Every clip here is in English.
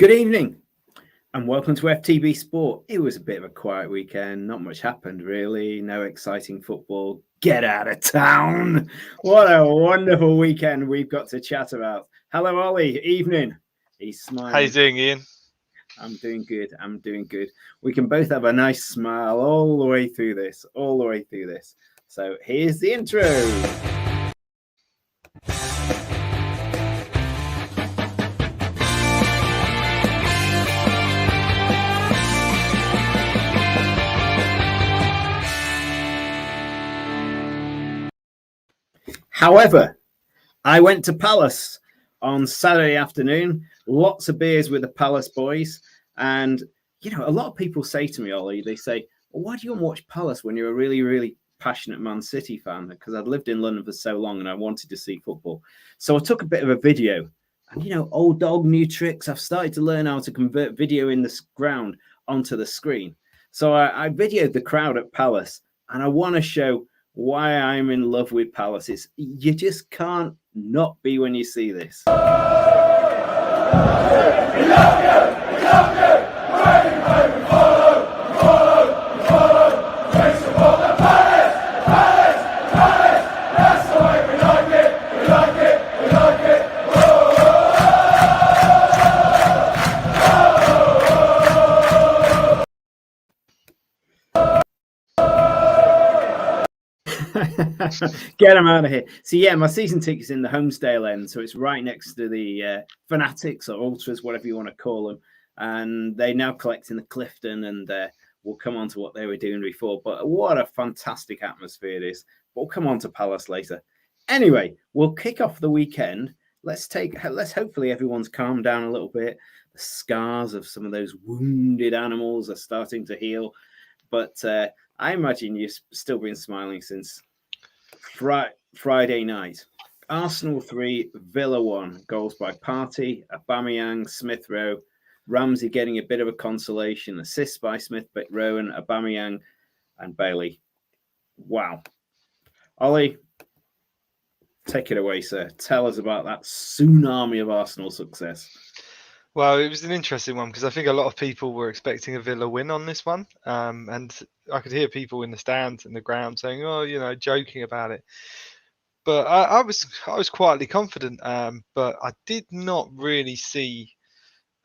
Good evening and welcome to FTB Sport. It was a bit of a quiet weekend. Not much happened, really. No exciting football. Get out of town. What a wonderful weekend we've got to chat about. Hello, Ollie. Evening. He's smiling. How you doing, Ian? I'm doing good. We can both have a nice smile all the way through this. So here's the intro. However, I went to Palace on Saturday afternoon, lots of beers with the Palace boys. And, you know, a lot of people say to me, Ollie, they say, well, why do you want to watch Palace when you're a really, really passionate Man City fan? Because I'd lived in London for so long and I wanted to see football. So I took a bit of a video and, you know, old dog, new tricks. I've started to learn how to convert video in the ground onto the screen. So I videoed the crowd at Palace and I want to show why I'm in love with Palace. You just can't not be when you see this. Get them out of here. So yeah, my season ticket's in the Homesdale end, so it's right next to the Fanatics or Ultras, whatever you want to call them. And they now collect in the Clifton, and we'll come on to what they were doing before. But what a fantastic atmosphere it is. We'll come on to Palace later. Anyway, we'll kick off the weekend. Let's hopefully everyone's calmed down a little bit. The scars of some of those wounded animals are starting to heal. But I imagine you've still been smiling since Friday night. Arsenal 3, Villa 1. Goals by Partey, Aubameyang, Smith Rowe, Ramsey getting a bit of a consolation. Assists by Smith Rowe and Aubameyang and Bailey. Wow. Ollie, take it away, sir. Tell us about that tsunami of Arsenal success. Well, it was an interesting one because I think a lot of people were expecting a Villa win on this one. And I could hear people in the stands and the ground saying, oh, you know, joking about it. But I was quietly confident, but I did not really see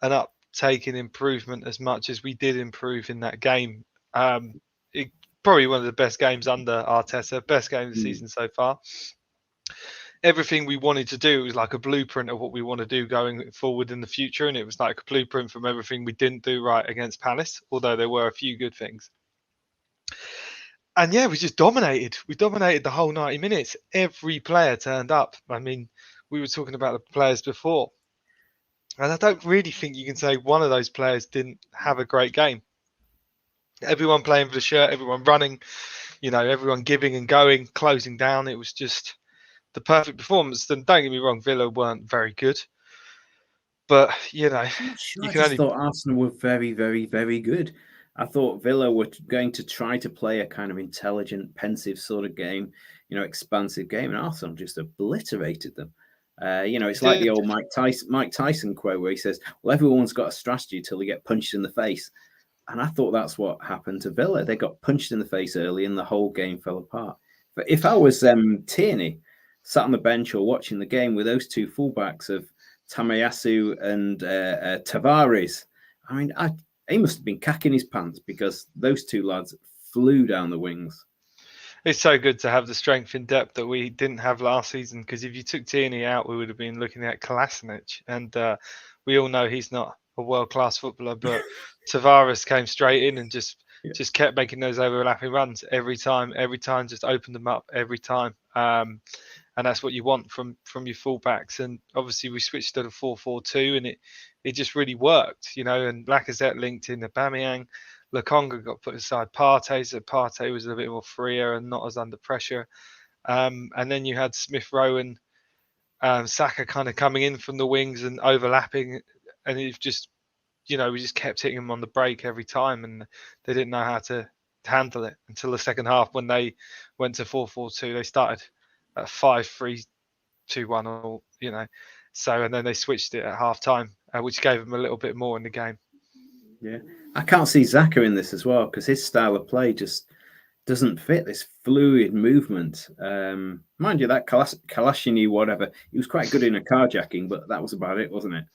an uptake in improvement as much as we did improve in that game. Probably one of the best games under Arteta, best game of the season so far. Everything we wanted to do was like a blueprint of what we want to do going forward in the future. And it was like a blueprint from everything we didn't do right against Palace, although there were a few good things. And yeah, we just dominated. We dominated the whole 90 minutes. Every player turned up. I mean, we were talking about the players before. And I don't really think you can say one of those players didn't have a great game. Everyone playing for the shirt, everyone running, you know, everyone giving and going, closing down. It was just the perfect performance. And don't get me wrong, Villa weren't very good. But, you know, I just thought Arsenal were very, very, very good. I thought Villa were going to try to play a kind of intelligent, pensive sort of game, you know, expansive game. And Arsenal just obliterated them. You know, it's like the old Mike Tyson quote where he says, well, everyone's got a strategy till they get punched in the face. And I thought that's what happened to Villa. They got punched in the face early and the whole game fell apart. But if I was Tierney, sat on the bench or watching the game with those two fullbacks of Tamayasu and Tavares, I mean, he must have been cacking his pants because those two lads flew down the wings. It's so good to have the strength in depth that we didn't have last season, because if you took Tierney out, we would have been looking at Kolasinac. And we all know he's not a world-class footballer, but Tavares came straight in and just kept making those overlapping runs every time, just opened them up every time. And that's what you want from your fullbacks. And obviously we switched to the 4-4-2 and it just really worked, you know, and Lacazette linked in Aubameyang. Lokonga got put aside Partey, so Partey was a bit more freer and not as under pressure. And then you had Smith Rowe and Saka kind of coming in from the wings and overlapping, and it just, you know, we just kept hitting them on the break every time, and they didn't know how to handle it until the second half when they went to 4-4-2. They started at 5-3-2-1, or, you know, so, and then they switched it at half time. which gave them a little bit more in the game. Yeah, I can't see Xhaka in this as well because his style of play just doesn't fit this fluid movement. Mind you, that Kalashiny, whatever, he was quite good in a carjacking, but that was about it, wasn't it?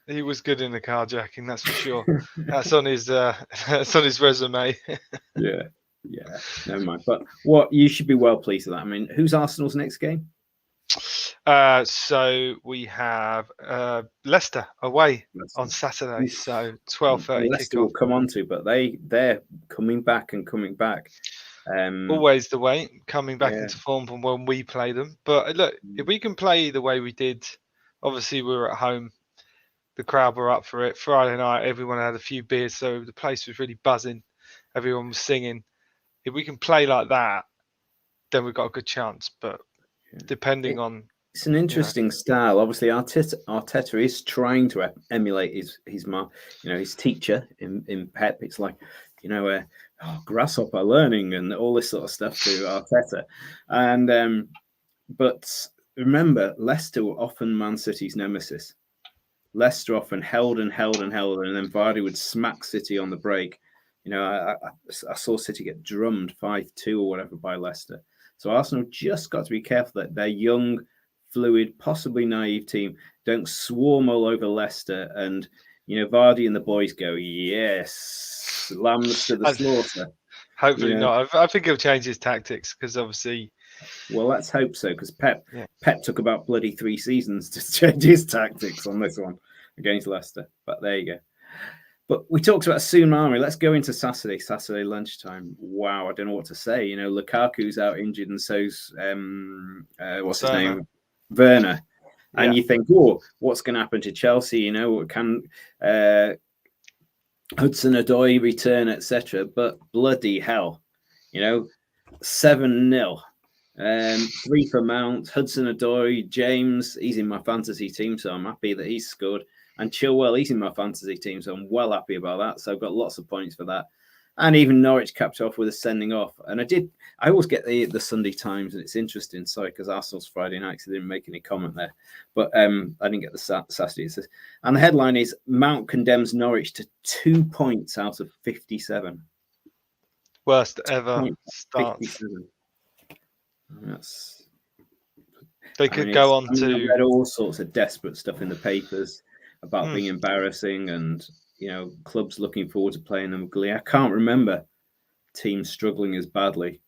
He was good in the carjacking, that's for sure. That's on his that's on his resume. Yeah, never mind. But what you should be well pleased with that. I mean, who's Arsenal's next game? So we have Leicester away on Saturday. So 12:30 Leicester kickoff. will come on to, but they're coming back. Always the way, coming back into form from when we play them. But look, if we can play the way we did, obviously we were at home. The crowd were up for it. Friday night, everyone had a few beers, so the place was really buzzing. Everyone was singing. If we can play like that, then we've got a good chance. But depending on... It's an interesting style. Obviously, Arteta is trying to emulate his his teacher in Pep. It's like, grasshopper learning and all this sort of stuff to Arteta. And but remember, Leicester were often Man City's nemesis. Leicester often held, and then Vardy would smack City on the break. I saw City get drummed 5-2 or whatever by Leicester. So Arsenal just got to be careful that their young, fluid, possibly naive team don't swarm all over Leicester, and Vardy and the boys go, yes, lambs to the slaughter. Hopefully not. I think he'll change his tactics because obviously. Well, let's hope so, because Pep took about bloody 3 seasons to change his tactics on this one against Leicester. But there you go. But we talked about Tsunami. Let's go into Saturday lunchtime. Wow, I don't know what to say. Lukaku's out injured, and so's what's his name, Werner. And you think, what's going to happen to Chelsea? Can Hudson-Odoi return, etc.? But bloody hell, 7-0. 3 for Mount, Hudson-Odoi, James, he's in my fantasy team, so I'm happy that he's scored. And Chilwell, he's in my fantasy team, so I'm well happy about that. So I've got lots of points for that. And even Norwich capped off with a sending off. And I always get the Sunday Times, and it's interesting, sorry, because Arsenal's Friday night, so I didn't make any comment there. But I didn't get the Saturday. And the headline is, Mount condemns Norwich to 2 points out of 57. Worst ever start. They could go on to. I read all sorts of desperate stuff in the papers about being embarrassing, and clubs looking forward to playing them ugly. I can't remember teams struggling as badly.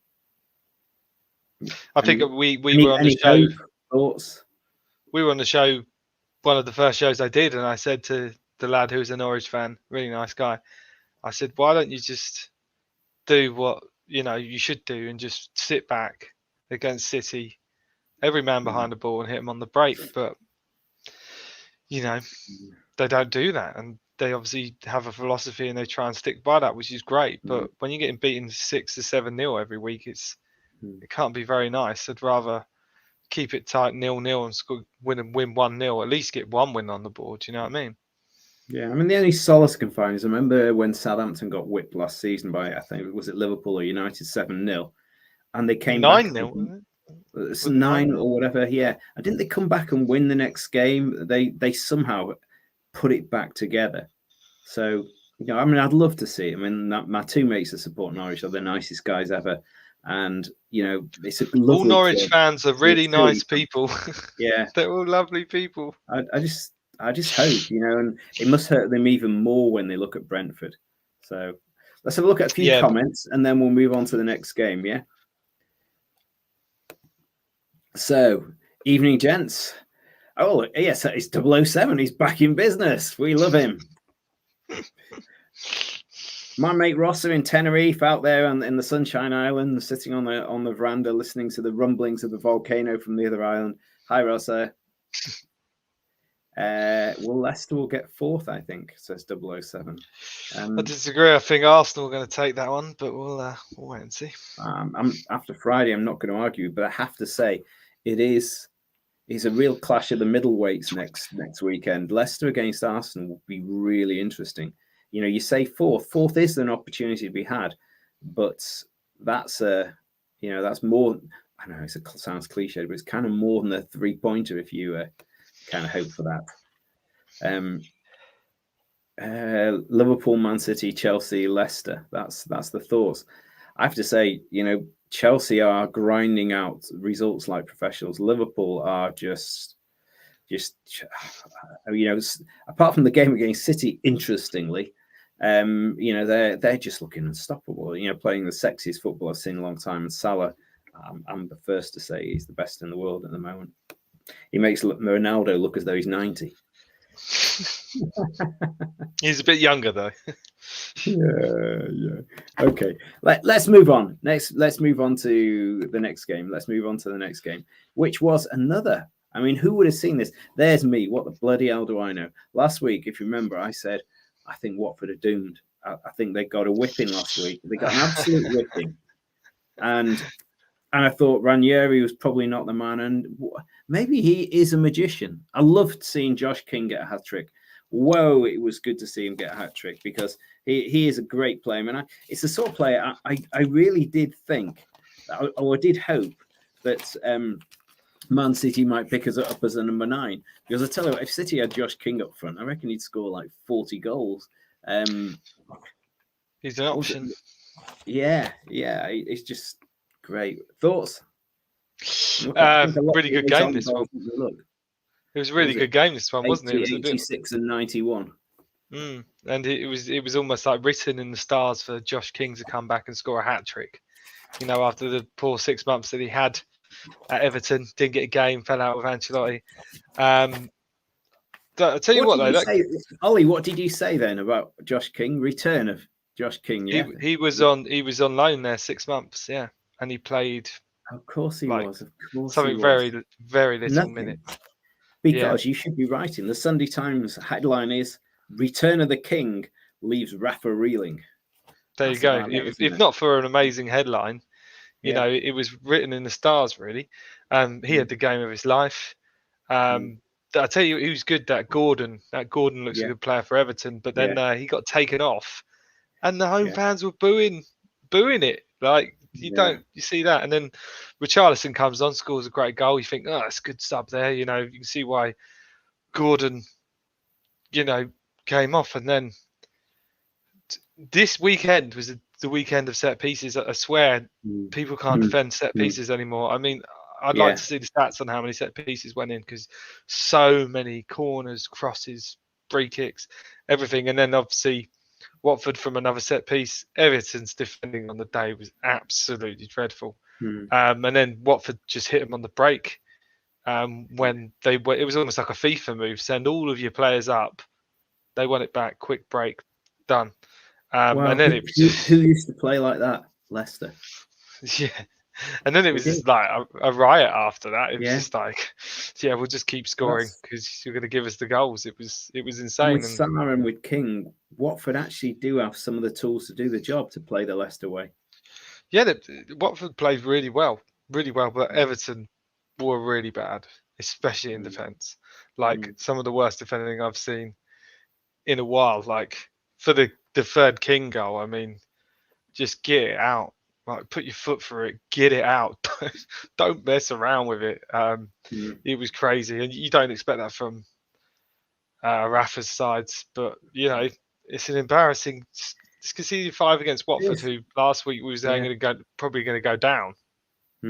I think we were on the show. Thoughts? We were on the show, one of the first shows I did, and I said to the lad who's a Norwich fan, really nice guy, I said, why don't you just do what you should do and just sit back against City, every man behind the ball, and hit them on the break? But they don't do that, and they obviously have a philosophy and they try and stick by that, which is great. But when you're getting beaten 6-7-0 every week, it can't be very nice. I'd rather keep it tight 0-0 and win 1-0, at least get one win on the board. You know what I mean? Yeah, I mean, the only solace I can find is I remember when Southampton got whipped last season by, I think, was it Liverpool or United 7-0, and they came 9-0. It's 9 or whatever. Yeah, and didn't they come back and win the next game? They somehow put it back together. So I mean, I'd love to see it. I mean, my two mates that support Norwich are the nicest guys ever, and it's a lovely all Norwich club. Fans are really nice people. Yeah, they're all lovely people. I just hope, and it must hurt them even more when they look at Brentford. So let's have a look at a few comments, and then we'll move on to the next game. Yeah. So, evening, gents. Oh, yes, it's 007. He's back in business. We love him. My mate Ross are in Tenerife, out there in the Sunshine Island, sitting on the veranda, listening to the rumblings of the volcano from the other island. Hi, Ross. Leicester will get 4th, I think, says 007. I disagree. I think Arsenal are going to take that one, but we'll wait and see. After Friday, I'm not going to argue, but I have to say it is a real clash of the middleweights next weekend. Leicester against Aston will be really interesting. You say 4th. 4th is an opportunity to be had, but that's that's more. I know it sounds cliche, but it's kind of more than a 3-pointer if you kind of hope for that. Liverpool, Man City, Chelsea, Leicester. That's the thoughts. I have to say, Chelsea are grinding out results like professionals. Liverpool are just apart from the game against City, interestingly, they're just looking unstoppable. Playing the sexiest football I've seen in a long time. And Salah, I'm the first to say he's the best in the world at the moment. He makes Ronaldo look as though he's 90. He's a bit younger though. Yeah. Okay, let's move on. Let's move on to the next game. Which was another. I mean, who would have seen this? There's me. What the bloody hell do I know? Last week, if you remember, I said I think Watford are doomed. I think they got a whipping last week. They got an absolute whipping, and I thought Ranieri was probably not the man, and maybe he is a magician. I loved seeing Josh King get a hat trick. Whoa, it was good to see him get a hat trick because he is a great player. And it's the sort of player I really did think, or I did hope that Man City might pick us up as a number 9. Because I tell you what, if City had Josh King up front, I reckon he'd score like 40 goals. He's an option. Yeah, it's just great. Thoughts? Really good game this one. It was a really good game this one, wasn't it? 86 and 91. And it was almost like written in the stars for Josh King to come back and score a hat trick. After the poor 6 months that he had at Everton, didn't get a game, fell out with Ancelotti. I'll tell you what though, Ollie, what did you say then about Josh King? Return of Josh King, yeah. He was on loan there 6 months, yeah, and he played. Of course he was. Of course, something very, very little minutes. Because you should be writing. The Sunday Times headline is "Return of the King leaves Rafa reeling." There you go. If not for an amazing headline, it was written in the stars, really. He had the game of his life. I tell you, he was good. That Gordon looks a good player for Everton, but then he got taken off, and the home fans were booing it. Like you see that, and then Richarlison comes on, scores a great goal. You think, oh, that's a good sub there. You can see why Gordon, came off, and then this weekend was the weekend of set pieces. I swear, people can't defend set pieces anymore. I mean, I'd like to see the stats on how many set pieces went in, because so many corners, crosses, free kicks, everything. And then obviously Watford from another set piece. Everton's defending on the day was absolutely dreadful. And then Watford just hit them on the break when it was almost like a FIFA move. Send all of your players up. They won it back, quick break, done. And then who used to play like that? Leicester. Yeah. And then it was just like a riot after that. It was just like, we'll just keep scoring because you're going to give us the goals. It was insane. With Salah and with King, Watford actually do have some of the tools to do the job to play the Leicester way. Yeah, Watford played really well, but Everton were really bad, especially in defence. Like some of the worst defending I've seen in a while. Like for the third King goal, I mean, just get it out. Like, put your foot through it, get it out. Don't mess around with it. It was crazy, and you don't expect that from Rafa's sides. But it's an embarrassing. It's conceded 5 against Watford, who last week was probably going to go down. I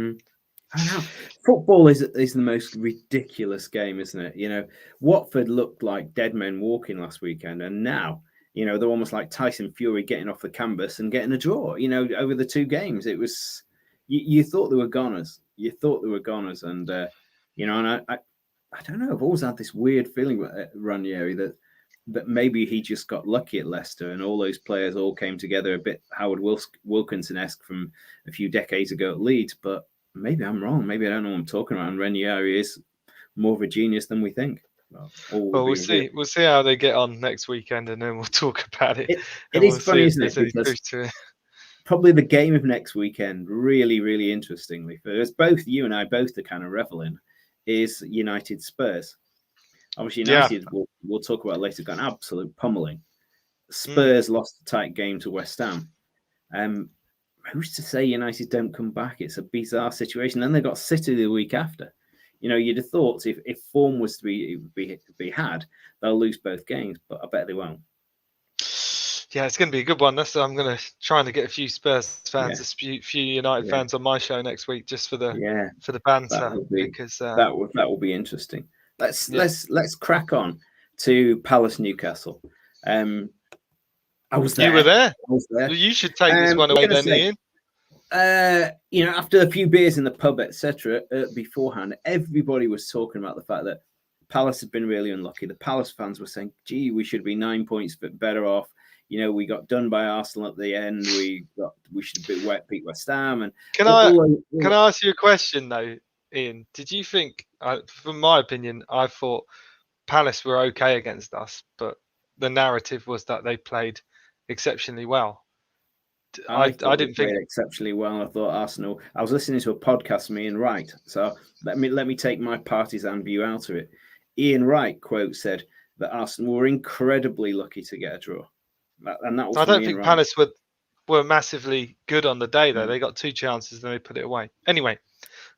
know. Football is the most ridiculous game, isn't it? Watford looked like dead men walking last weekend, and now. They're almost like Tyson Fury getting off the canvas and getting a draw. Over the 2 games, it was you thought they were goners. And and I don't know. I've always had this weird feeling with Ranieri that maybe he just got lucky at Leicester, and all those players all came together a bit Howard Wilkinson-esque from a few decades ago at Leeds. But maybe I'm wrong. Maybe I don't know what I'm talking about. And Ranieri is more of a genius than we think. Well, we'll see. We'll see how they get on next weekend, and then we'll talk about it. It is funny, isn't it? Because probably the game of next weekend, really, really interestingly, for us both, you and I both are kind of reveling, is United Spurs. Obviously, United, we'll talk about later, got an absolute pummeling. Spurs lost a tight game to West Ham. Who's to say United don't come back? It's a bizarre situation. Then they got City the week after. You'd have thought if form was to be had, they'll lose both games, but I bet they won't. Yeah, it's going to be a good one. I'm going to try to get a few Spurs fans, Yeah. a few United fans on my show next week, just for the banter. That will be interesting. Let's crack on to Palace Newcastle. I was there. You were there. I was there. You should take this one away then, Ian. After a few beers in the pub, etc., beforehand, everybody was talking about the fact that Palace had been really unlucky. The Palace fans were saying, "Gee, we should be 9 points better off. We got done by Arsenal at the end. We should have beat West Ham." And can I ask you a question though, Ian? Did you think, from my opinion, I thought Palace were okay against us, but the narrative was that they played exceptionally well. I didn't think exceptionally well. I thought Arsenal. I was listening to a podcast from Ian Wright, so let me take my partisan view out of it. Ian Wright said that Arsenal were incredibly lucky to get a draw, and that was. I don't think Palace were massively good on the day though. They got 2 chances and they put it away. Anyway,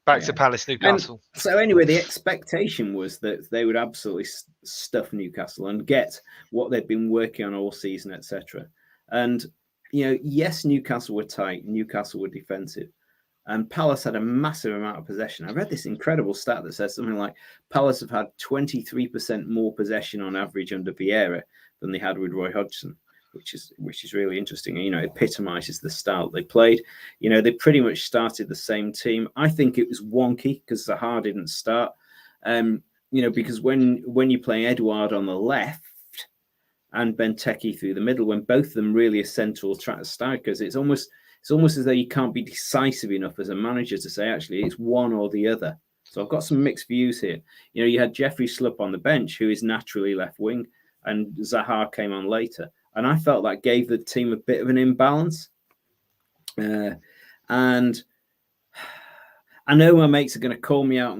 back to Palace Newcastle. So anyway, the expectation was that they would absolutely stuff Newcastle and get what they'd been working on all season, etc. And yes, Newcastle were tight, Newcastle were defensive, and Palace had a massive amount of possession. I read this incredible stat that says something like Palace have had 23% more possession on average under Vieira than they had with Roy Hodgson, which is really interesting. It epitomises the style they played. They pretty much started the same team. I think it was wonky because Zaha didn't start. Because when you play Edouard on the left and Benteke through the middle, when both of them really are central strikers, it's almost as though you can't be decisive enough as a manager to say, actually, it's one or the other. So I've got some mixed views here. You had Jeffrey Schlupp on the bench, who is naturally left wing, and Zaha came on later. And I felt that gave the team a bit of an imbalance. And I know my mates are going to call me out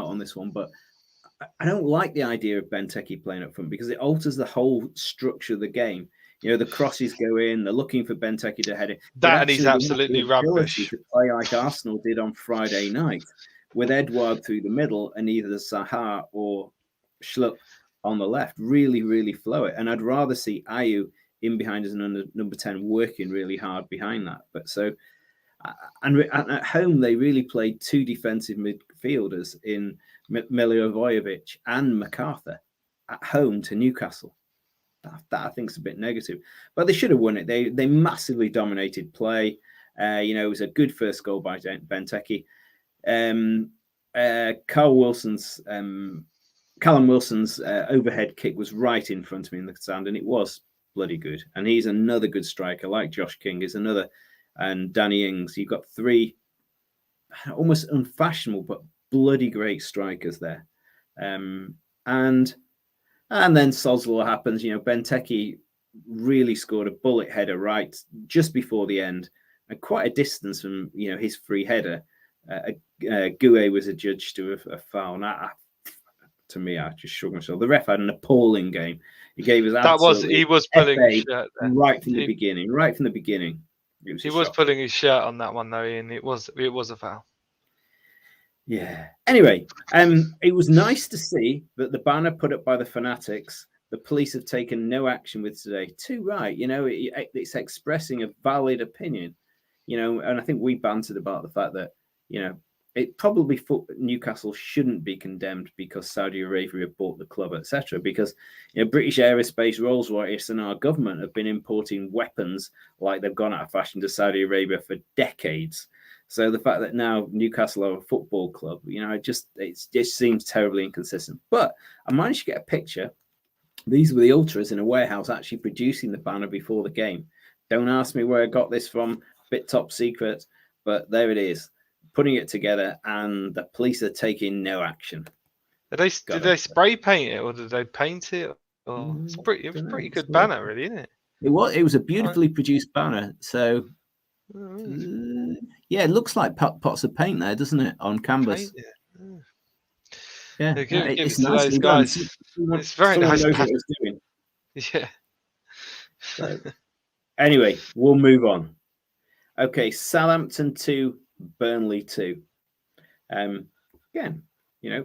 on this one, but I don't like the idea of Benteke playing up front because it alters the whole structure of the game. The crosses go in, they're looking for Benteke to head it. That is absolutely rubbish. To play like Arsenal did on Friday night, with Edouard through the middle and either Zaha or Schlupp on the left, really, really flow it. And I'd rather see Ayew in behind as an number 10 working really hard behind that. But and at home, they really played 2 defensive midfielders in Milivojevic and MacArthur at home to Newcastle. That I think is a bit negative. But they should have won it. They massively dominated play. It was a good first goal by Benteke. Callum Wilson's overhead kick was right in front of me in the stand, and it was bloody good. And he's another good striker, like Josh King is another, and Danny Ings. You've got 3 almost unfashionable but bloody great strikers there. And then Soslow happens. Benteke really scored a bullet header right just before the end, and quite a distance from his free header. Gué was adjudged to a foul. Now, to me, I just shrugged myself. The ref had an appalling game. He gave us he was pulling his shirt there. right from the beginning. He was pulling his shirt on that one though, Ian. It was a foul. Yeah. Anyway, it was nice to see that the banner put up by the Fanatics, the police have taken no action with today. Too right. It's expressing a valid opinion. And I think we bantered about the fact that, it probably Newcastle shouldn't be condemned because Saudi Arabia bought the club, etc. Because British Aerospace, Rolls-Royce, and our government have been importing weapons like they've gone out of fashion to Saudi Arabia for decades. So the fact that now Newcastle are a football club, it just seems terribly inconsistent. But I managed to get a picture. These were the ultras in a warehouse actually producing the banner before the game. Don't ask me where I got this from, bit top secret, but there it is. Putting it together, and the police are taking no action. Did they spray paint it, or did they paint it? Oh, it was pretty good banner, really, isn't it? It was a beautifully produced banner. So, it looks like pots of paint there, doesn't it, on canvas? Yeah, it's nicely done. It's very nice. Yeah. So, anyway, we'll move on. Okay, Southampton 2, Burnley 2. Again, a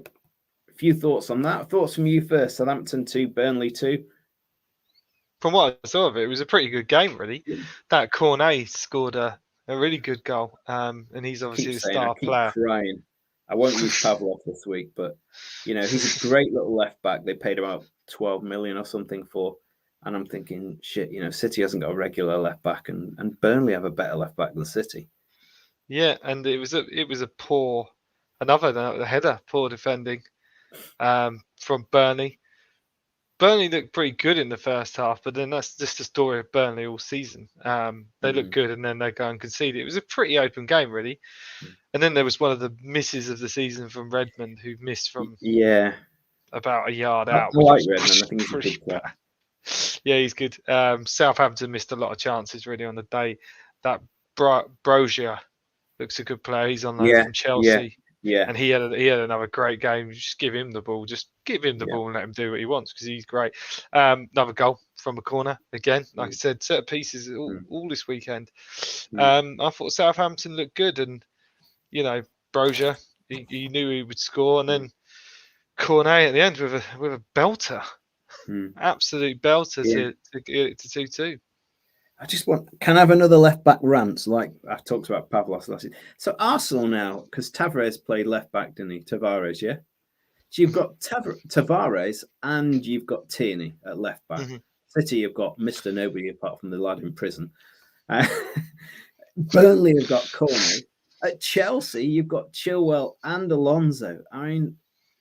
few thoughts on that. Thoughts from you first. Southampton 2, Burnley 2. from what I saw of it was a pretty good game, really. Yeah. That Cornet scored a really good goal, and he's obviously the star I keep player. crying. I won't use Pavlov this week, but he's a great little left back. They paid about 12 million or something for, and I'm thinking, shit, City hasn't got a regular left back, and Burnley have a better left back than City. Yeah, and it was a poor, another header, poor defending, from Burnley. Burnley looked pretty good in the first half, but then that's just the story of Burnley all season. They look good, and then they go and concede. It was a pretty open game, really. And then there was one of the misses of the season from Redmond, who missed from about a yard out. I like Redmond. I think he's a good player. Yeah, he's good. Southampton missed a lot of chances really on the day. That Brozier looks a good player. He's on loan from Chelsea. Yeah. And he had another great game. Just give him the ball. Just give him the ball and let him do what he wants because he's great. Another goal from a corner again. Like I said, set of pieces all this weekend. I thought Southampton looked good, and Brozier, he knew he would score, and then Cornet at the end with a belter, absolute belter to get it to 2-2. Can I have another left back rant like I talked about Pavlos last year? So Arsenal now, because Tavares played left back, didn't he? Tavares, yeah. So you've got Tavares and you've got Tierney at left back. City, you've got Mr. Nobody apart from the lad in prison. Burnley have got Cornet. At Chelsea, you've got Chilwell and Alonso. I mean,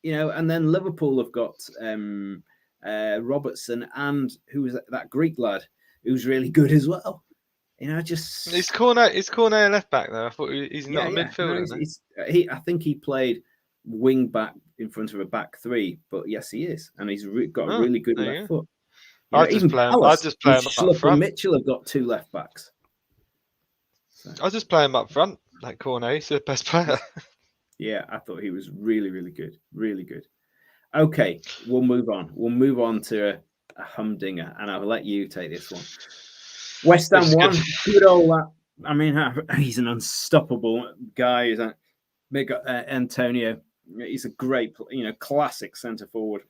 and then Liverpool have got Robertson and who was that Greek lad who's really good as well. Is Cornet a left back though? I thought he's not a midfielder. No, I think he played wing back in front of a back three, but yes, he is, and he's got a really good left foot. I just play him up front. Mitchell have got two left backs. So. I just play him up front, like Cornet. He's the best player. Yeah, I thought he was really, really good. Really good. Okay, we'll move on. We'll move on to a humdinger, and I'll let you take this one. West Ham won. Good old that. I mean, he's an unstoppable guy. They got Antonio. He's a great, classic centre forward.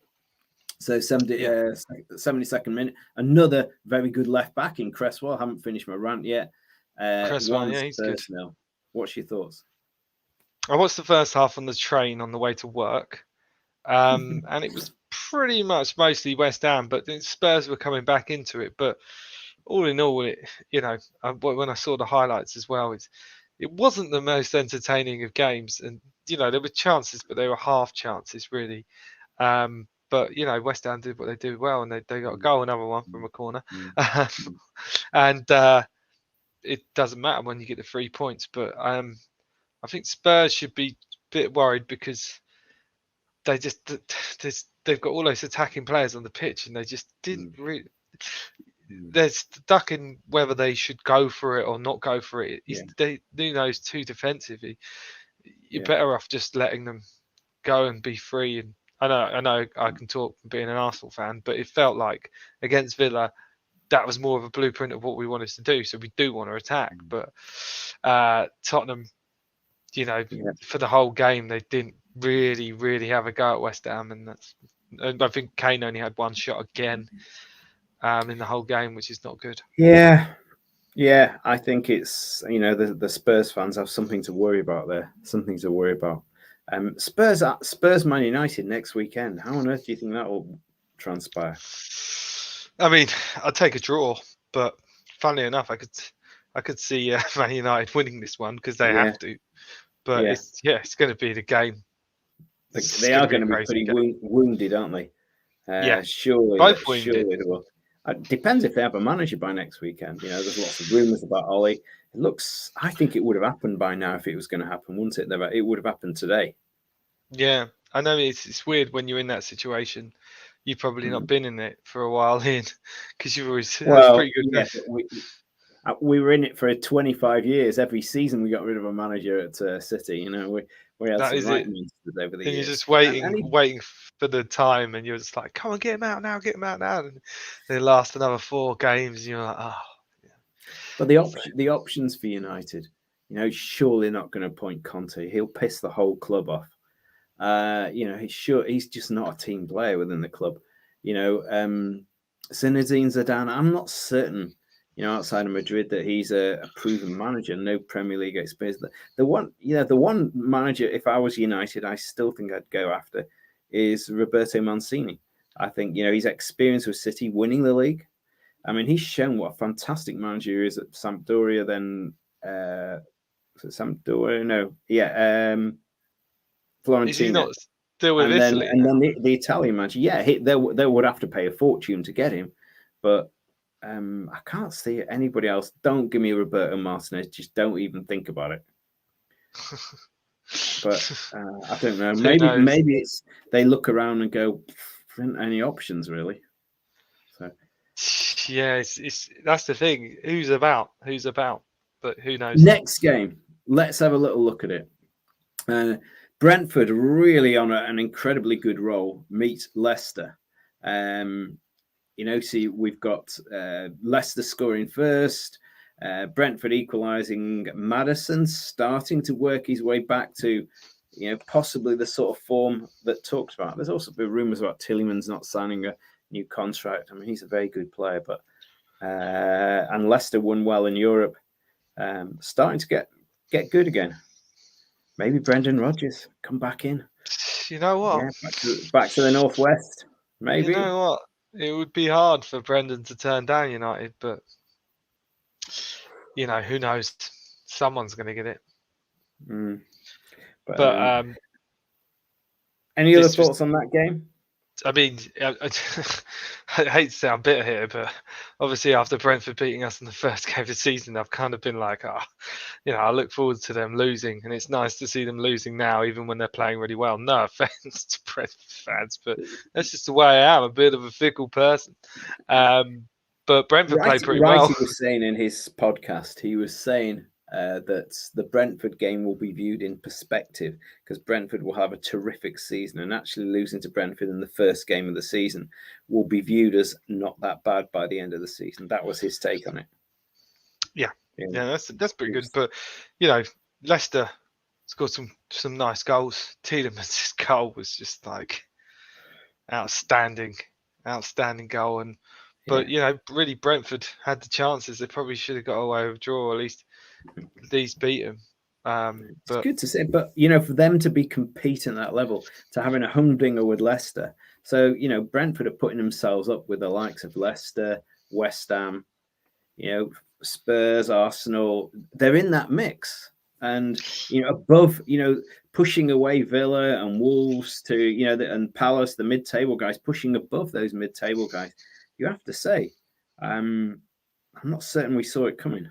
So 72nd minute, another very good left back in Cresswell. I haven't finished my rant yet. Cresswell, he's good. What's your thoughts? I watched the first half on the train on the way to work, and it was pretty much mostly West Ham, but Spurs were coming back into it. But all in all, when I saw the highlights as well, it wasn't the most entertaining of games, and there were chances, but they were half chances really. But West Ham did what they do well, and they got a goal, another one from a corner, and it doesn't matter when you get the 3 points. But I think Spurs should be a bit worried because they've got all those attacking players on the pitch, and they just didn't really. They're stuck in whether they should go for it or not go for it. Nuno's too defensive. You're better off just letting them go and be free. And I know I can talk from being an Arsenal fan, but it felt like against Villa, that was more of a blueprint of what we wanted to do. So we do want to attack, but Tottenham, for the whole game, they didn't really, really have a go at West Ham, and I think Kane only had one shot again in the whole game, which is not good. Yeah, I think it's the Spurs fans have something to worry about there. Something to worry about. Spurs Man United next weekend. How on earth do you think that will transpire? I mean, I'd take a draw, but funnily enough, I could see Man United winning this one because they have to. But it's going to be the game. They are going to be pretty wounded, aren't they? Surely. It will. It depends if they have a manager by next weekend. There's lots of rumours about Ollie. I think it would have happened by now if it was going to happen, wouldn't it? It would have happened today. Yeah, I know it's weird when you're in that situation. You've probably not been in it for a while, because you've always pretty good. Yes, we were in it for 25 years. Every season we got rid of a manager at City. We had some right ministers over the years. You're just waiting for the time, and you're just like, come on, get him out now. And they last another 4 games, and you're like, oh. Yeah. But the options for United, surely not going to appoint Conte. He'll piss the whole club off. He's just not a team player within the club. Zinedine Zidane, I'm not certain, outside of Madrid, that he's a proven manager. No Premier League experience. The one manager, if I was United, I still think I'd go after is Roberto Mancini. I think he's experienced with City winning the league. I mean, he's shown what a fantastic manager he is at Sampdoria. Then Sampdoria, no, yeah, Florentina. Is he not still with and Italy? then the Italian manager, they would have to pay a fortune to get him, but I can't see anybody else. Don't give me Roberto Martinez. Just don't even think about it. But I don't know. Maybe it's they look around and go, "Isn't any options really?" So yeah, it's that's the thing. Who's about? But who knows? Next game, let's have a little look at it. Brentford really on an incredibly good roll. Meet Leicester. See, we've got Leicester scoring first, Brentford equalising, Maddison starting to work his way back to, possibly the sort of form that talked about. There's also been rumours about Tielemans not signing a new contract. I mean, he's a very good player, but and Leicester won well in Europe, starting to get good again. Maybe Brendan Rodgers come back in. You know what? Yeah, back to the northwest. Maybe. You know what? It would be hard for Brendan to turn down United, but who knows? Someone's going to get it. But any other thoughts on that game? I mean, I hate to sound bitter here, but obviously after Brentford beating us in the first game of the season, I've kind of been like, I look forward to them losing, and it's nice to see them losing now, even when they're playing really well. No offense to Brentford fans, but that's just the way I am, a bit of a fickle person. But Brentford played pretty well. He was saying in his podcast, that the Brentford game will be viewed in perspective because Brentford will have a terrific season, and actually losing to Brentford in the first game of the season will be viewed as not that bad by the end of the season. That was his take on it. Yeah, that's pretty good. But Leicester scored some nice goals. Tielemans' goal was just like outstanding goal, but really Brentford had the chances. They probably should have got away with a draw, or at least beat them. It's good to say, but for them to be competing at that level, to having a humdinger with Leicester, so Brentford are putting themselves up with the likes of Leicester, West Ham, Spurs, Arsenal. They're in that mix, and above, pushing away Villa and Wolves to and Palace, the mid-table guys, pushing above those mid-table guys. You have to say, I'm not certain we saw it coming.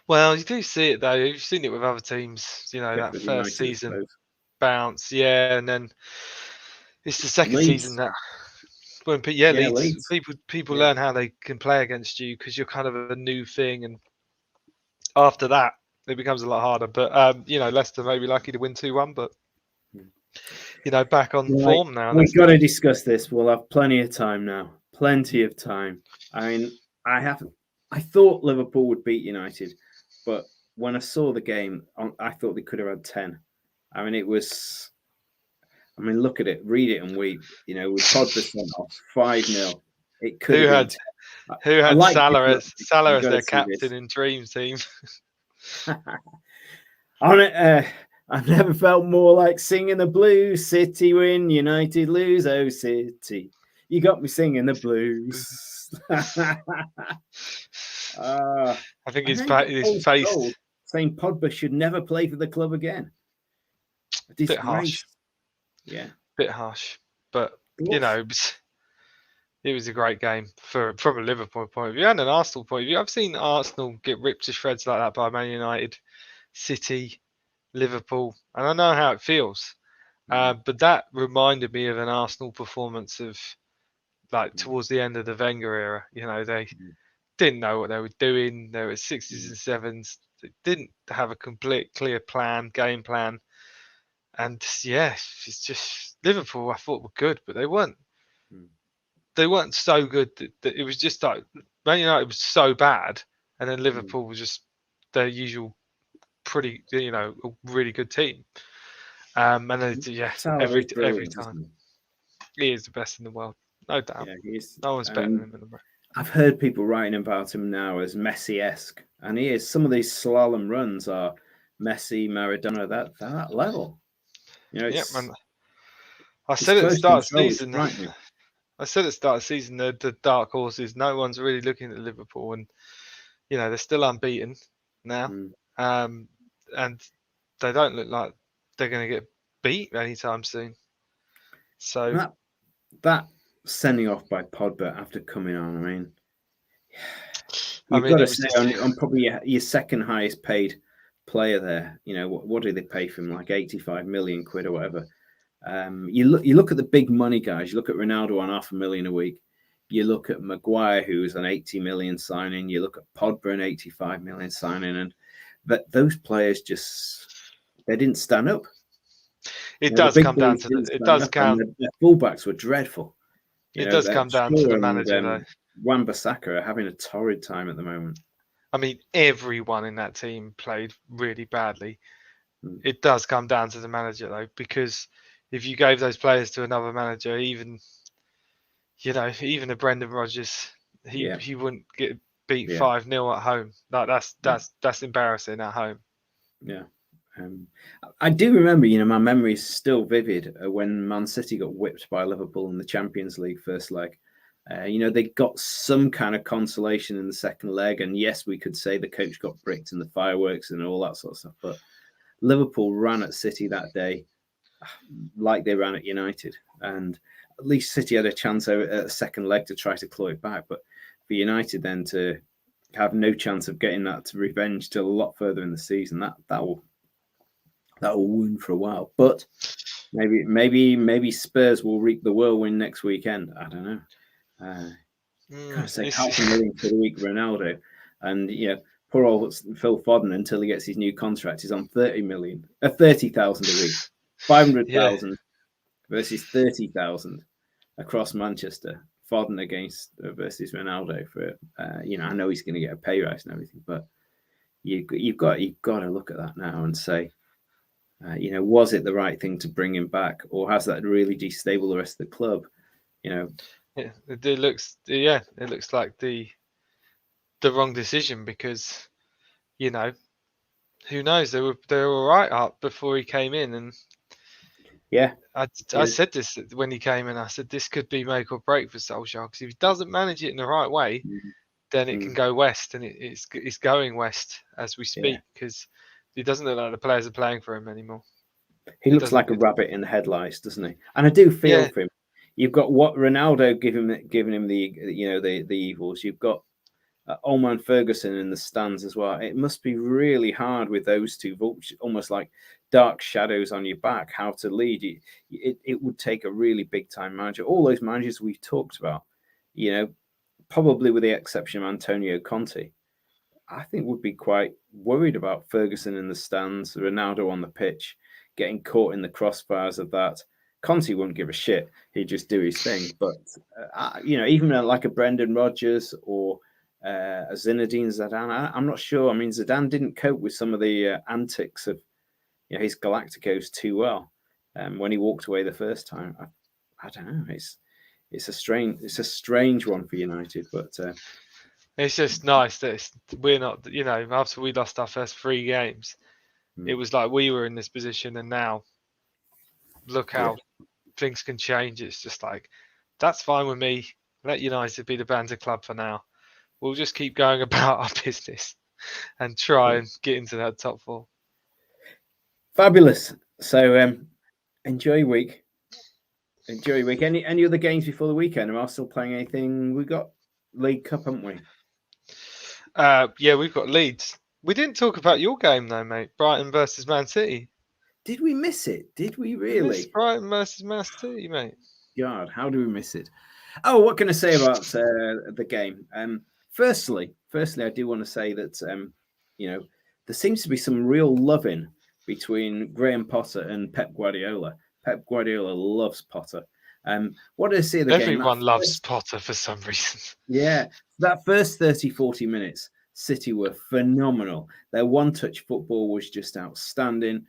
Well, you do see it though. You've seen it with other teams. That first United season bounce, and then it's the second season that when Leeds. People learn how they can play against you because you're kind of a new thing, and after that it becomes a lot harder. But Leicester may be lucky to win 2-1, but back on form now. We've got to discuss this. We'll have plenty of time now. Plenty of time. I mean, I thought Liverpool would beat United, but when I saw the game, I thought they could have had 10. I mean, look at it, read it and weep. With Pogba sent off 5-0. It could have been 10. Who had Salah as their captain in Dream Team? On it, I've never felt more like singing the blues. City win, United lose. Oh, City, you got me singing the blues. I think his face saying Pogba should never play for the club again. A bit harsh. Yeah, bit harsh, but it was a great game from a Liverpool point of view and an Arsenal point of view. I've seen Arsenal get ripped to shreds like that by Man United, City, Liverpool, and I know how it feels. But that reminded me of an Arsenal performance of towards the end of the Wenger era. They didn't know what they were doing. They were 60s and 7s. They didn't have a complete clear game plan. And it's just Liverpool I thought were good, but they weren't. They weren't so good that it was just like Man United was so bad, and then Liverpool was just their usual pretty, a really good team. And then every time he is the best in the world. no doubt. Yeah, No one's better than him in the I've heard people writing about him now as Messi-esque, and he is. Some of these slalom runs are Messi, Maradona, that level. You know, yeah, man. I it's said at the close start of the control. It's season. frightening. I said at the start of the season the dark horses. No one's really looking at Liverpool, and they're still unbeaten now, and they don't look like they're going to get beat anytime soon. So that sending off by Pogba after coming on, I mean, you've got to say on probably your second highest paid player there. You know, what do they pay for him? Like 85 million quid or whatever. You look at the big money guys. You look at Ronaldo on $500,000 a week. You look at Maguire, who's an 80 million signing. You look at Pogba, an 85 million signing, but those players they didn't stand up. It does come down to it does count. The fullbacks were dreadful. It does come down to the manager, though. Wan-Bissaka are having a torrid time at the moment. I mean, everyone in that team played really badly. It does come down to the manager, though, because if you gave those players to another manager, even a Brendan Rodgers, he wouldn't get beat 5-0 at home. Like that's embarrassing at home. Yeah. I do remember, my memory is still vivid when Man City got whipped by Liverpool in the Champions League first leg. They got some kind of consolation in the second leg, and yes, we could say the coach got bricked and the fireworks and all that sort of stuff. But Liverpool ran at City that day like they ran at United, and at least City had a chance at a second leg to try to claw it back. But for United then to have no chance of getting that revenge till a lot further in the season, that will wound for a while. But maybe Spurs will reap the whirlwind next weekend. I don't know. Can't say $500,000 for the week, Ronaldo, and poor old Phil Foden until he gets his new contract is on 30,000 a week, 500,000 versus 30,000 across Manchester. Foden versus Ronaldo for I know he's going to get a pay rise and everything, but you've got to look at that now and say, was it the right thing to bring him back, or has that really destabilized the rest of the club? It looks like the wrong decision, because who knows, they were all right up before he came in, and I said this when he came in. I said this could be make or break for Solskjaer, because if he doesn't manage it in the right way, then it can go west, and it's going west as we speak, because he doesn't look like the players are playing for him anymore. He looks like a rabbit in the headlights, doesn't he? And I do feel for him. You've got what Ronaldo giving him the evils. You've got Oman Ferguson in the stands as well. It must be really hard with those two, almost like dark shadows on your back, how to lead. It would take a really big time manager. All those managers we've talked about, probably with the exception of Antonio Conte, I think would be quite worried about Ferguson in the stands, Ronaldo on the pitch, getting caught in the crossbars of that. Conte wouldn't give a shit. He'd just do his thing. But, even like a Brendan Rodgers or a Zinedine Zidane, I'm not sure. I mean, Zidane didn't cope with some of the antics of his Galacticos too well when he walked away the first time. I don't know. It's a strange one for United, but it's just nice that we're not. After we lost our first 3 games, it was like we were in this position, and now look how things can change. It's just like, that's fine with me. Let United be the banter club for now. We'll just keep going about our business and try and get into that top 4. Fabulous. So enjoy your week. Any other games before the weekend? Am I still playing anything? We got League Cup, haven't we? We've got Leeds. We didn't talk about your game though, mate. Brighton versus Man City. Did we miss it? Did we really? Brighton versus Man City, mate. God, how do we miss it? Oh, what can I say about the game? Firstly, I do want to say that there seems to be some real loving between Graham Potter and Pep Guardiola. Pep Guardiola loves Potter. What did I see of the game? Everyone loves Potter for some reason. Yeah, that first 30, 40 minutes, City were phenomenal. Their one-touch football was just outstanding.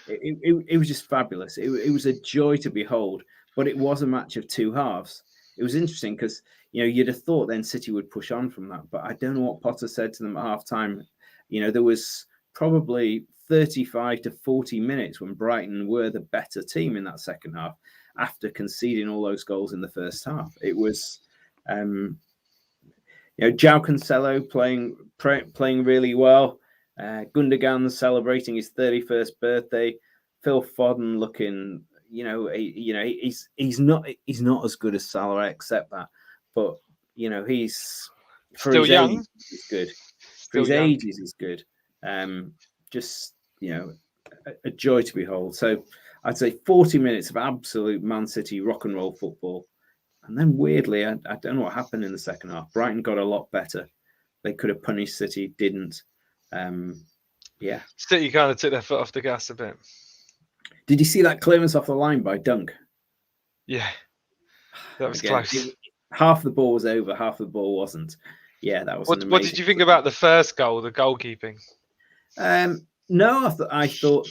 It was just fabulous. It was a joy to behold. but it was a match of two halves. It was interesting because you'd have thought then City would push on from that, but I don't know what Potter said to them at half time. There was probably 35 to 40 minutes when Brighton were the better team in that second half after conceding all those goals in the first half. It was, João Cancelo playing really well. Gundogan celebrating his 31st birthday. Phil Foden looking, he's not as good as Salah, I accept that, but he's still young. Age, he's good. For Still his young. ages, he's good. Just a joy to behold. So I'd say 40 minutes of absolute Man City rock and roll football, and then weirdly, I don't know what happened in the second half. Brighton got a lot better. They could have punished City, didn't. City kind of took their foot off the gas a bit. Did you see that clearance off the line by Dunk? Yeah, that was close. Half the ball was over, half the ball wasn't. Yeah, that was. What did you think about the first goal, the goalkeeping? No, I thought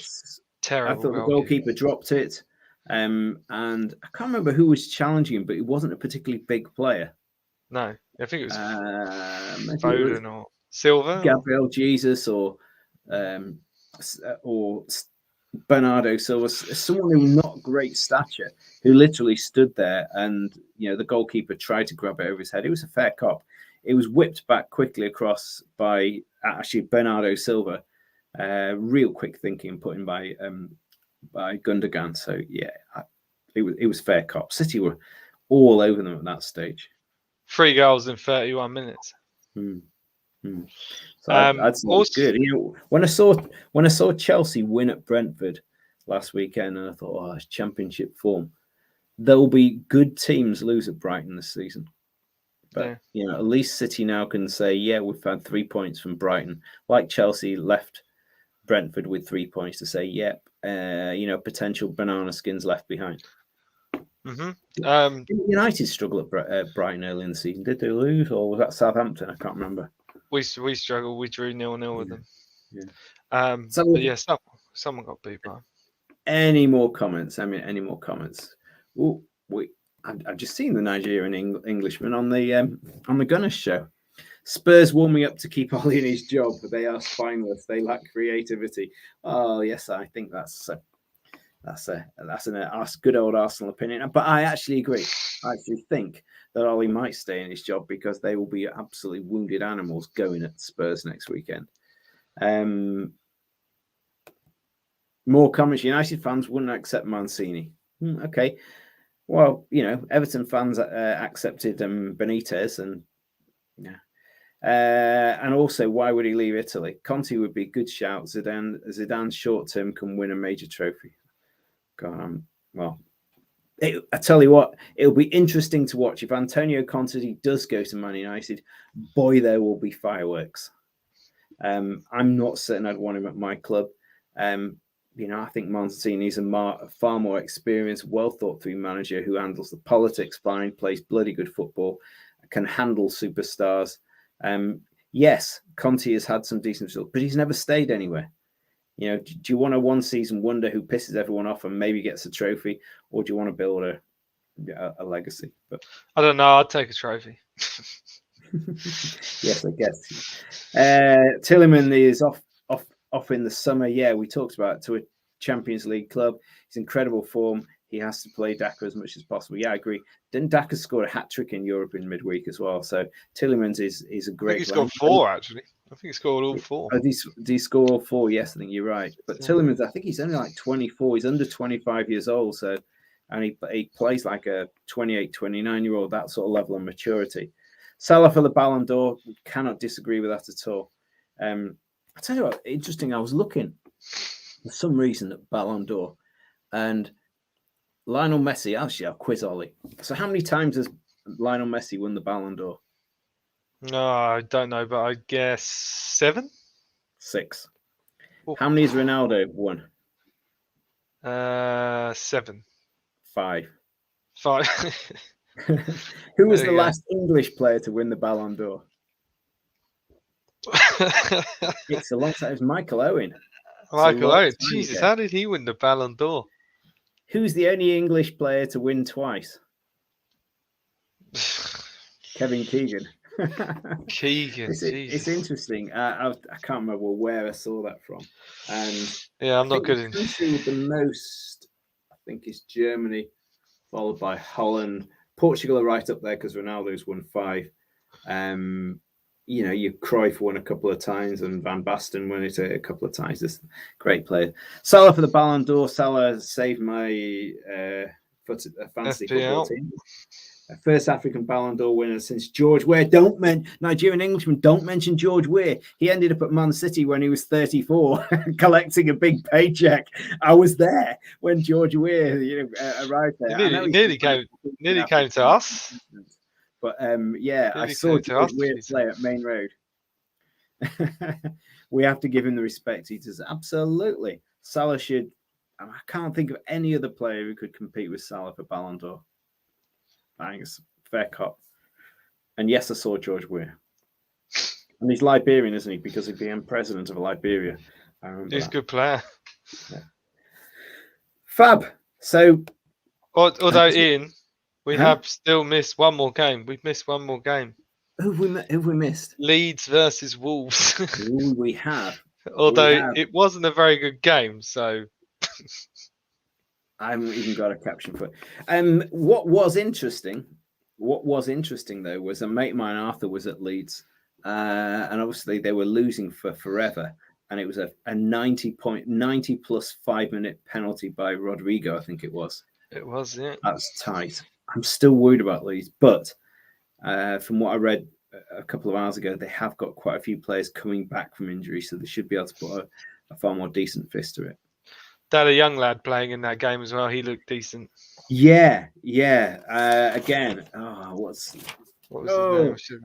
terrible. I thought the goalkeeper dropped it, and I can't remember who was challenging him, but he wasn't a particularly big player. No, I think it was Foden or Silva, Gabriel Jesus, or Bernardo Silva, someone who was not great stature, who literally stood there, and the goalkeeper tried to grab it over his head. It was a fair cop. It was whipped back quickly across by actually Bernardo Silva. Real quick thinking put in by Gundogan. So yeah, it was fair cop. City were all over them at that stage. 3 goals in 31 minutes. So I'd say it's good. When I saw Chelsea win at Brentford last weekend, and I thought, oh, it's Championship form. There'll be good teams lose at Brighton this season, but at least City now can say, yeah, we've had 3 points from Brighton, like Chelsea left Brentford with 3 points to say, yep, potential banana skins left behind. United struggled at Brighton early in the season. Did they lose, or was that Southampton? I can't remember. We struggled. We drew 0-0 with them. Someone got beat by. Any more comments? Any more comments? I've just seen the Nigerian Englishman on the Gunners show. Spurs warming up to keep Ollie in his job, but they are spineless. They lack creativity. Oh yes, I think that's a good old Arsenal opinion. But I actually agree. I actually think that Ollie might stay in his job because they will be absolutely wounded animals going at Spurs next weekend. More comments. United fans wouldn't accept Mancini. Okay. Well, Everton fans accepted Benitez, and also, why would he leave Italy? Conte would be a good shout. Zidane short term can win a major trophy. God, I tell you what, it'll be interesting to watch if Antonio Conte does go to Man United. Boy, there will be fireworks. I'm not certain I'd want him at my club. I think Mancini's a far more experienced, well thought through manager who handles the politics fine, plays bloody good football, can handle superstars. Yes, Conte has had some decent results, but he's never stayed anywhere. Do you want a one-season wonder who pisses everyone off and maybe gets a trophy, or do you want to build a legacy? But I don't know. I'd take a trophy. Yes, I guess. Tielemans is off in the summer. Yeah, we talked about it, to a Champions League club. He's in incredible form. He has to play Daka as much as possible. Yeah, I agree. Didn't Daka score a hat-trick in Europe in midweek as well? So Tielemans is a great. I think he scored 4 actually. I think he scored all 4. Did he score all 4? Yes, I think you're right. But Tielemans, I think he's only like 24. He's under 25 years old. So, and he plays like a 28, 29-year-old, that sort of level of maturity. Salah for the Ballon d'Or, cannot disagree with that at all. I tell you what, interesting. I was looking for some reason at Ballon d'Or, and Lionel Messi. Actually, I'll quiz Ollie. So, how many times has Lionel Messi won the Ballon d'Or? No, I don't know, but I guess 7? 6. Oh. How many has Ronaldo won? 7. 5. 5. Who was the last English player to win the Ballon d'Or? It's a long time. It was Michael Owen. Michael Owen. Jesus, how did he win the Ballon d'Or? Who's the only English player to win twice? Kevin Keegan. Keegan, it's interesting. I can't remember where I saw that from. And yeah, I'm not good in. The country with the most, I think, is Germany, followed by Holland. Portugal are right up there because Ronaldo's won 5. Cruyff won a couple of times and Van Basten won it a couple of times. This great player. Salah for the Ballon d'Or. Salah saved my fantasy football team. First African Ballon d'Or winner since George Weah. Nigerian Englishman, don't mention George Weah. He ended up at Man City when he was 34, collecting a big paycheck. I was there when George Weah arrived there. Nearly came to us. But I saw George Weah play at Main Road. We have to give him the respect he does. Absolutely. Salah should. I can't think of any other player who could compete with Salah for Ballon d'Or. I think it's a fair cop. And yes, I saw George Weah. And he's Liberian, isn't he? Because he became president of Liberia. He's a good player. Yeah. Fab. So, although Ian, we have still missed one more game. We've missed one more game. Who have we missed? Leeds versus Wolves. Ooh, we have. Although it wasn't a very good game, so I haven't even got a caption for it. What was interesting though was a mate of mine, Arthur, was at Leeds, and obviously they were losing for forever, and it was a 90 plus 5-minute penalty by Rodrigo, I think it was. It was, yeah. That's tight. I'm still worried about Leeds, but from what I read a couple of hours ago, they have got quite a few players coming back from injury, so they should be able to put a far more decent fist to it. They had a young lad playing in that game as well. He looked decent. Yeah. Again, what was his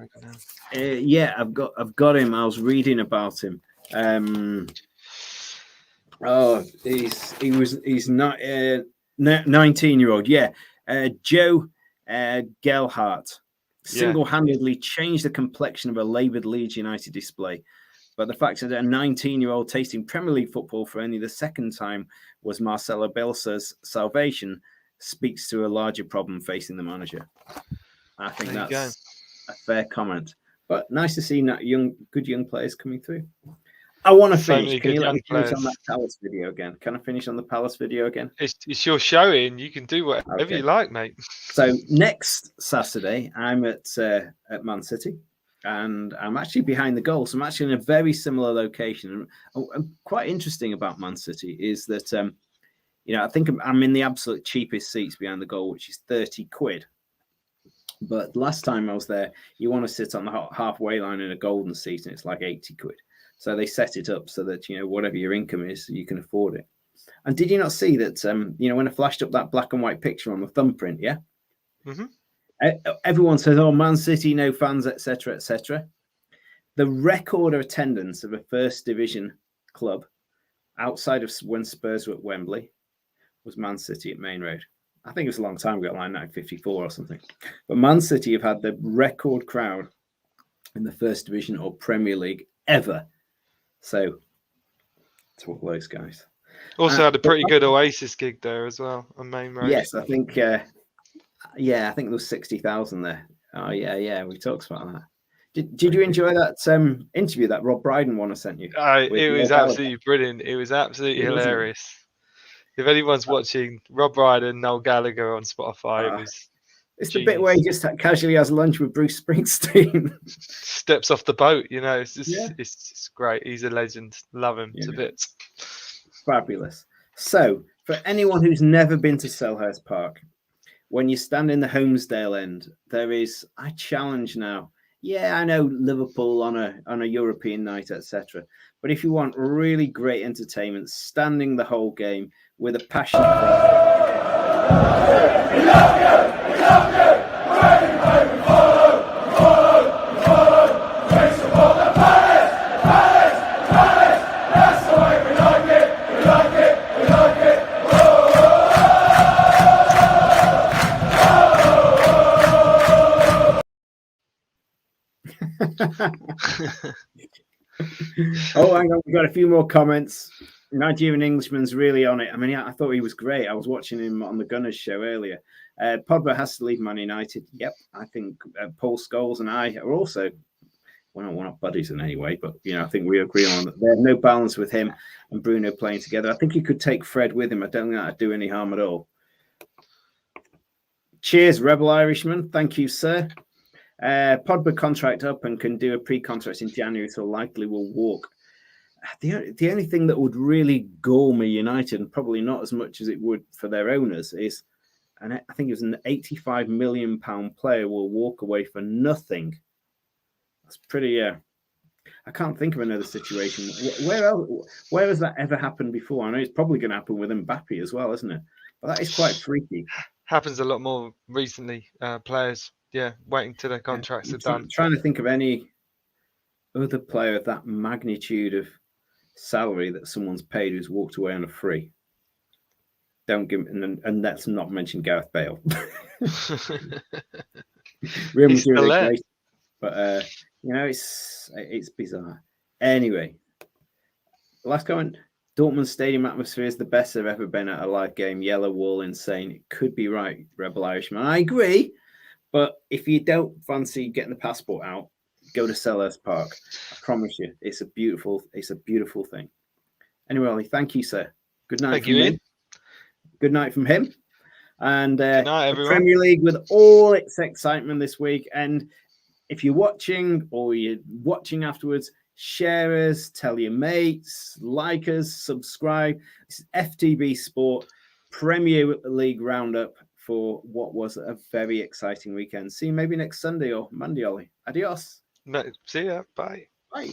name? Yeah, I've got him. I was reading about him. He's not 19-year-old. Yeah, Joe Gelhardt single-handedly changed the complexion of a laboured Leeds United display. But the fact that a 19-year-old tasting Premier League football for only the second time was Marcelo Bielsa's salvation speaks to a larger problem facing the manager. I think that's a fair comment. But nice to see good young players coming through. I want to finish. Can you let me finish on that Palace video again? Can I finish on the Palace video again? It's your show, Ian. You can do whatever you like, mate. So next Saturday, I'm at Man City. And I'm actually behind the goal. So I'm actually in a very similar location. And quite interesting about Man City is that, I think I'm in the absolute cheapest seats behind the goal, which is 30 quid. But last time I was there, you want to sit on the halfway line in a golden seat, and it's like 80 quid. So they set it up so that, whatever your income is, you can afford it. And did you not see that, when I flashed up that black and white picture on the thumbprint, yeah? Mm-hmm. Everyone says, "Oh, Man City, no fans, etc., etc." The record of attendance of a first division club outside of when Spurs were at Wembley was Man City at Main Road. I think it was a long time ago, like 1954 or something. But Man City have had the record crowd in the first division or Premier League ever. So, to all those guys. Also had a pretty good Oasis gig there as well on Main Road. Yes, I think. I think there was 60,000 there. Oh, yeah. We talked about that. Did you enjoy that interview that Rob Brydon one I sent you? It was absolutely brilliant. It was absolutely hilarious. If anyone's watching Rob Brydon, Noel Gallagher on Spotify, it's the bit where he just casually has lunch with Bruce Springsteen. Steps off the boat, it's just great. He's a legend. Love him to bits. Fabulous. So, for anyone who's never been to Selhurst Park, when you stand in the Holmesdale end, there is a challenge now. Yeah, I know Liverpool on a European night, etc. But if you want really great entertainment, standing the whole game with a passion Oh, hang on, we've got a few more comments. Nigerian Englishman's really on it. I mean, I thought he was great. I was watching him on the Gunners show earlier. Pogba has to leave Man United. Yep, I think Paul Scholes and I are also. We're not buddies in any way, but I think we agree on that. There's no balance with him and Bruno playing together. I think he could take Fred with him. I don't think that'd do any harm at all. Cheers, Rebel Irishman. Thank you, sir. Pogba contract up and can do a pre-contract in January, so likely will walk. The only thing that would really gall me United, and probably not as much as it would for their owners, is, and I think it was an £85 million player will walk away for nothing. That's pretty. I can't think of another situation. Where has that ever happened before? I know it's probably going to happen with Mbappe as well, isn't it? But that is quite freaky. Happens a lot more recently. Players, waiting till their contracts are done. Trying to think of any other player of that magnitude of salary that someone's paid who's walked away on a free. Don't give, and let's not mention Gareth Bale. Real Madrid, but it's bizarre. Anyway, last comment. Dortmund stadium atmosphere is the best I've ever been at a live game. Yellow wall, insane. It could be right, Rebel Irishman. I agree, but if you don't fancy getting the passport out, go to Selhurst Park. I promise you, it's a beautiful thing. Anyway, Ollie, thank you, sir. Good night. Thank you, Ian. Good night from him. And good night, everyone. Premier League with all its excitement this week. And if you're watching or you're watching afterwards, share us, tell your mates, like us, subscribe. This is FTB Sport Premier League Roundup for what was a very exciting weekend. See you maybe next Sunday or Monday, Ollie. Adios. No, see ya. Bye. Bye.